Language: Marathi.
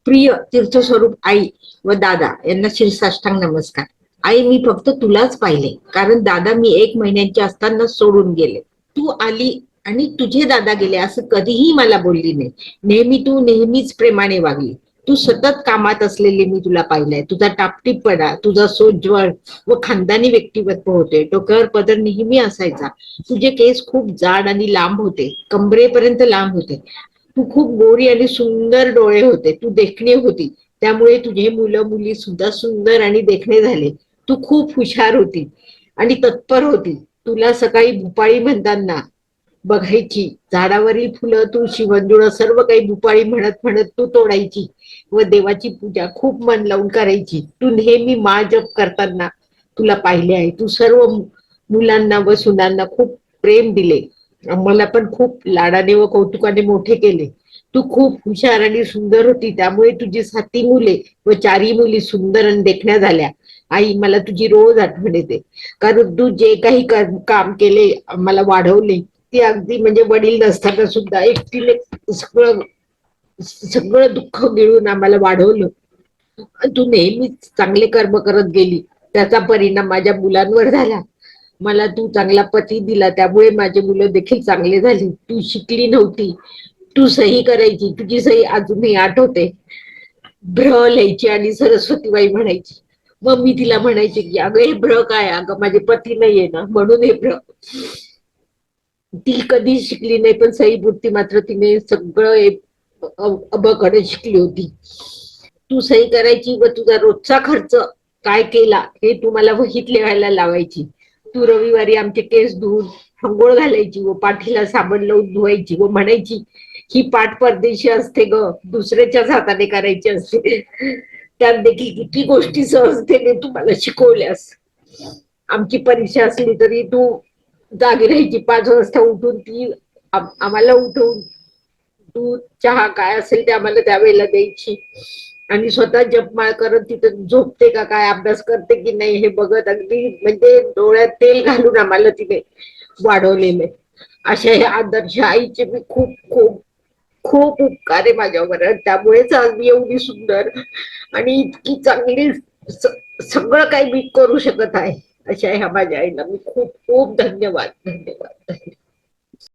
प्रिय तीर्थस्वरूप आई व दादा यांना शिरसाष्टांग नमस्कार. आई, मी फक्त तुलाच पाहिले, कारण दादा मी 1 महिन्याचे असताना सोडून गेले. तू आली आणि तुझे दादा गेले असं कधीही मला बोलली नाही. नेहमीच प्रेमाने वागली. तू सतत कामात असलेले मी तुला पाहिलंय. तुझा टापटीपणा, तुझा सोज्वळ व खानदानी व्यक्तिमत्व होते. डोक्यावर पदर नेहमी असायचा. तुझे केस खूप जाड आणि लांब होते, कमरेपर्यंत लांब होते. तू खूप गोरी आणि सुंदर डोळे होते. तू देखणी होती, त्यामुळे तुझे मुलं मुली सुद्धा सुंदर आणि देखणे झाले. तू खूप हुशार होती आणि तत्पर होती. तुला सकाळी भुपाळी म्हणताना बघायची. झाडावरील फुलं, तुळशी, मंजुळं सर्व काही भुपाळी म्हणत म्हणत तू तोडायची व देवाची पूजा खूप मन लावून करायची. तू नेहमी माळ जप करताना तुला पाहिले आहे. तू सर्व मुलांना व सुनांना खूप प्रेम दिले. मला पण खूप लाडाने व कौतुकाने मोठे केले. तू खूप हुशार आणि सुंदर होती, त्यामुळे तुझी 7 मुले व 4 मुली सुंदर आणि देखण्या झाल्या. आई, मला तुझी रोज आठवण येते, कारण तू जे काही काम केले, मला वाढवले, ते अगदी म्हणजे वडील नसताना सुद्धा एकटीने सगळं सगळं दुःख गिळून आम्हाला वाढवलं. तू नेहमीच चांगले कर्म करत गेली, त्याचा परिणाम माझ्या मुलांवर झाला. मला तू चांगला पती दिला, त्यामुळे माझे मुलं देखील चांगले झाली. तू शिकली नव्हती, तू सही करायची. तुझी सही अजूनही आठवते. भ्र लिहायची आणि सरस्वतीबाई म्हणायची. मग मी तिला म्हणायचे की अगं हे भ्र काय, अगं माझे पती नाहीये ना म्हणून हे भ्र. ती कधी शिकली नाही, पण सही बुद्धी मात्र तिने सगळं अबकडे शिकली होती. तू सही करायची व तुझा रोजचा खर्च काय केला हे तू मला वहीत लिहायला लावायची. तू रविवारी आमचे केस धुवून अंघोळ घालायची व पाठीला साबण लावून धुवायची व म्हणायची, ही पाठ परदेशी असते ग, दुसऱ्याच्याच हाताने करायची असते. त्यात देखील किती गोष्टी सहजतेने तू मला शिकवल्यास. आमची परीक्षा असली तरी तू जागी राहायची. 5 वाजता उठून ती आम्हाला उठवून दूध चहा काय असेल ते आम्हाला त्यावेळेला द्यायची आणि स्वतः जपमाळ करत तिथं झोपते का काय, अभ्यास करते की नाही हे बघत अगदी म्हणजे डोळ्यात तेल घालून आम्हाला तिने वाढवलेले. अशा ह्या आदर्श आईचे मी खूप खूप खूप उपकार आहे माझ्यावर. त्यामुळेच आज मी एवढी सुंदर आणि इतकी चांगली सगळं काही मी करू शकत आहे. अशा ह्या माझ्या आईला मी खूप खूप धन्यवाद धन्यवाद.